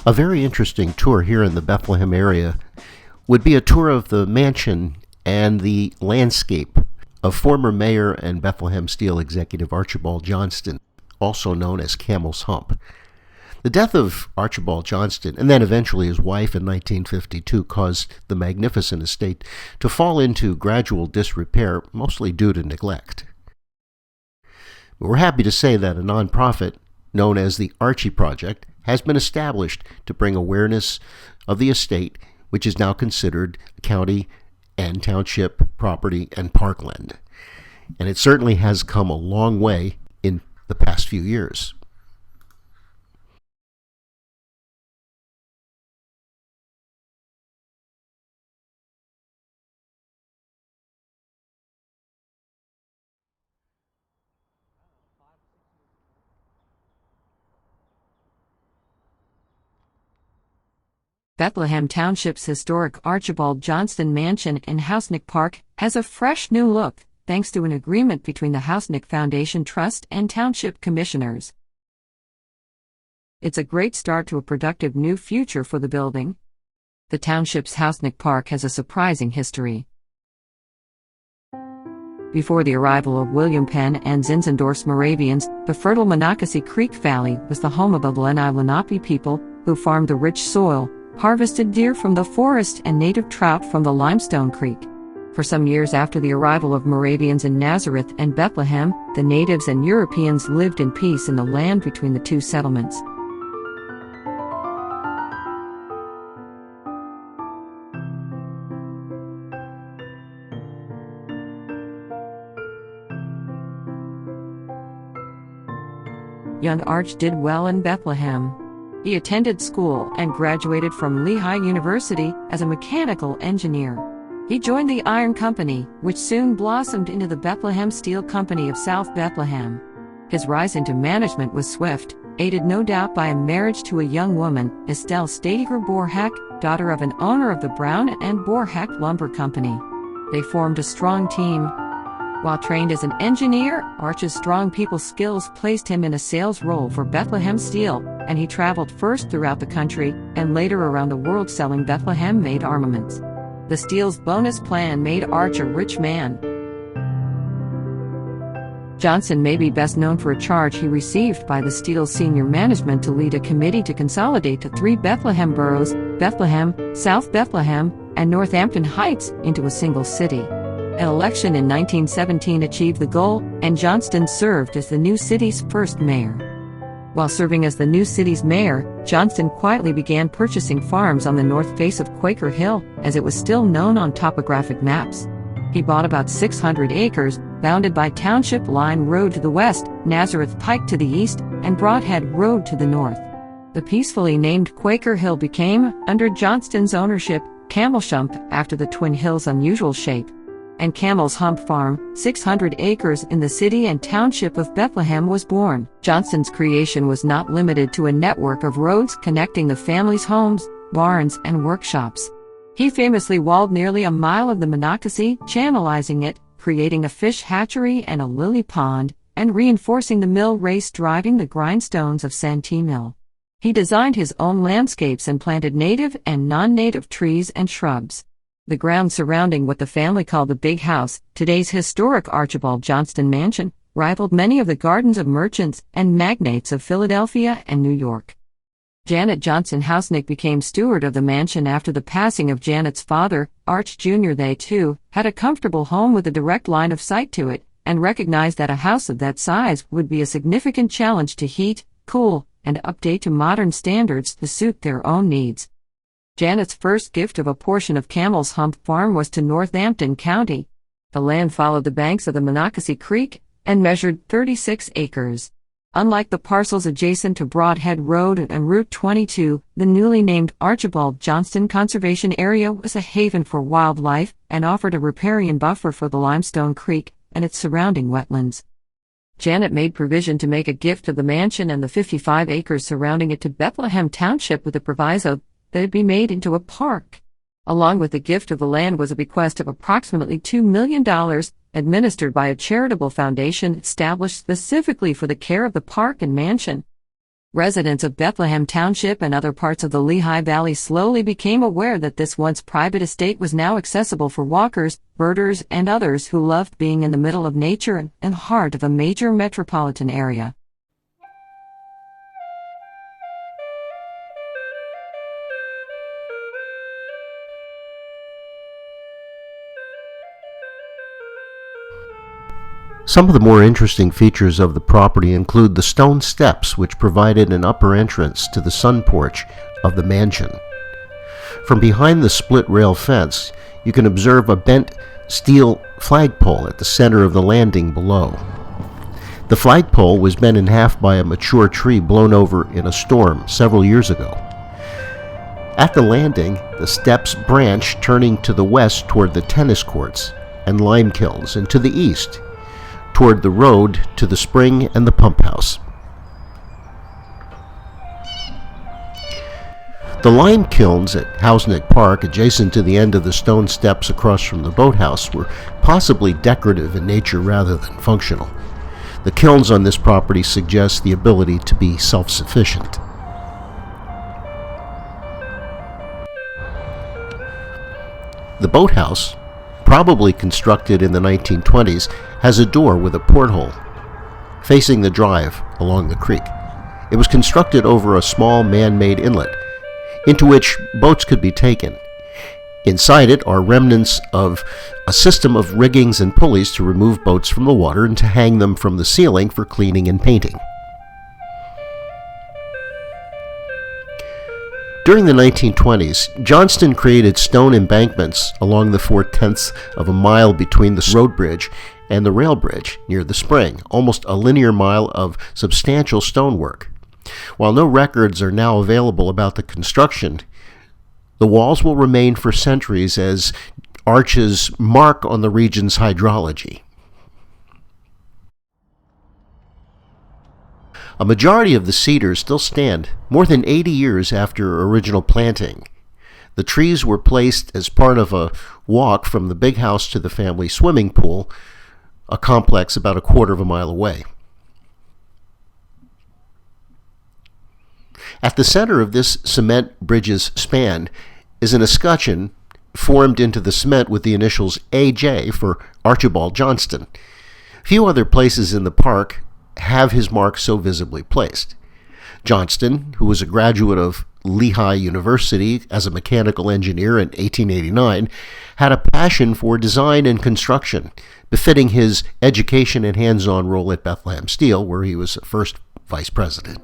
A very interesting tour here in the Bethlehem area would be a tour of the mansion and the landscape of former mayor and Bethlehem Steel executive Archibald Johnston, also known as Camel's Hump. The death of Archibald Johnston, and then eventually his wife in 1952, caused the magnificent estate to fall into gradual disrepair, mostly due to neglect. We're happy to say that a nonprofit known as the Archie Project has been established to bring awareness of the estate, which is now considered county and township property and parkland. And it certainly has come a long way in the past few years. Bethlehem Township's historic Archibald Johnston Mansion in Housenick Park has a fresh new look, thanks to an agreement between the Housenick Foundation Trust and Township Commissioners. It's a great start to a productive new future for the building. The township's Housenick Park has a surprising history. Before the arrival of William Penn and Zinzendorf's Moravians, the fertile Monocacy Creek Valley was the home of a Lenape people who farmed the rich soil, harvested deer from the forest and native trout from the limestone creek. For some years after the arrival of Moravians in Nazareth and Bethlehem, the natives and Europeans lived in peace in the land between the two settlements. Young Arch did well in Bethlehem. He attended school and graduated from Lehigh University as a mechanical engineer. He joined the Iron Company, which soon blossomed into the Bethlehem Steel Company of South Bethlehem. His rise into management was swift, aided no doubt by a marriage to a young woman, Estelle Stadiger Borhack, daughter of an owner of the Brown and Borhack Lumber Company. They formed a strong team. While trained as an engineer, Arch's strong people skills placed him in a sales role for Bethlehem Steel, and he traveled first throughout the country and later around the world selling Bethlehem-made armaments. The Steel's bonus plan made Arch a rich man. Johnston may be best known for a charge he received by the Steel's senior management to lead a committee to consolidate the three Bethlehem boroughs, Bethlehem, South Bethlehem, and Northampton Heights, into a single city. An election in 1917 achieved the goal, and Johnston served as the new city's first mayor. While serving as the new city's mayor, Johnston quietly began purchasing farms on the north face of Quaker Hill, as it was still known on topographic maps. He bought about 600 acres, bounded by Township Line Road to the west, Nazareth Pike to the east, and Broadhead Road to the north. The peacefully named Quaker Hill became, under Johnston's ownership, Camel's Hump, after the Twin Hills' unusual shape. And Camel's Hump Farm, 600 acres in the city and township of Bethlehem, was born. Johnston's creation was not limited to a network of roads connecting the family's homes, barns, and workshops. He famously walled nearly a mile of the Monocacy, channelizing it, creating a fish hatchery and a lily pond, and reinforcing the mill race driving the grindstones of Santee Mill. He designed his own landscapes and planted native and non-native trees and shrubs. The ground surrounding what the family called the Big House, today's historic Archibald Johnston Mansion, rivaled many of the gardens of merchants and magnates of Philadelphia and New York. Janet Johnson Housenick became steward of the mansion after the passing of Janet's father, Arch Jr. They, too, had a comfortable home with a direct line of sight to it, and recognized that a house of that size would be a significant challenge to heat, cool, and update to modern standards to suit their own needs. Janet's first gift of a portion of Camel's Hump Farm was to Northampton County. The land followed the banks of the Monocacy Creek and measured 36 acres. Unlike the parcels adjacent to Broadhead Road and Route 22, the newly named Archibald Johnston Conservation Area was a haven for wildlife and offered a riparian buffer for the Limestone Creek and its surrounding wetlands. Janet made provision to make a gift of the mansion and the 55 acres surrounding it to Bethlehem Township with a proviso that it be made into a park. Along with the gift of the land was a bequest of approximately $2 million, administered by a charitable foundation established specifically for the care of the park and mansion. Residents of Bethlehem Township and other parts of the Lehigh Valley slowly became aware that this once private estate was now accessible for walkers, birders, and others who loved being in the middle of nature and heart of a major metropolitan area. Some of the more interesting features of the property include the stone steps which provided an upper entrance to the sun porch of the mansion. From behind the split rail fence, you can observe a bent steel flagpole at the center of the landing below. The flagpole was bent in half by a mature tree blown over in a storm several years ago. At the landing, the steps branch, turning to the west toward the tennis courts and lime kilns, and to the east toward the road to the spring and the pump house. The lime kilns at Housenick Park, adjacent to the end of the stone steps across from the boathouse, were possibly decorative in nature rather than functional. The kilns on this property suggest the ability to be self-sufficient. The boathouse, probably constructed in the 1920s, has a door with a porthole facing the drive along the creek. It was constructed over a small man-made inlet into which boats could be taken. Inside it are remnants of a system of riggings and pulleys to remove boats from the water and to hang them from the ceiling for cleaning and painting. During the 1920s, Johnston created stone embankments along the 4/10 of a mile between the road bridge and the rail bridge near the spring, almost a linear mile of substantial stonework. While no records are now available about the construction, the walls will remain for centuries as arches mark on the region's hydrology. A majority of the cedars still stand more than 80 years after original planting. The trees were placed as part of a walk from the big house to the family swimming pool, a complex about a quarter of a mile away. At the center of this cement bridge's span is an escutcheon formed into the cement with the initials AJ for Archibald Johnston. Few other places in the park have his mark so visibly placed. Johnston, who was a graduate of Lehigh University as a mechanical engineer in 1889, had a passion for design and construction, befitting his education and hands-on role at Bethlehem Steel, where he was first vice president.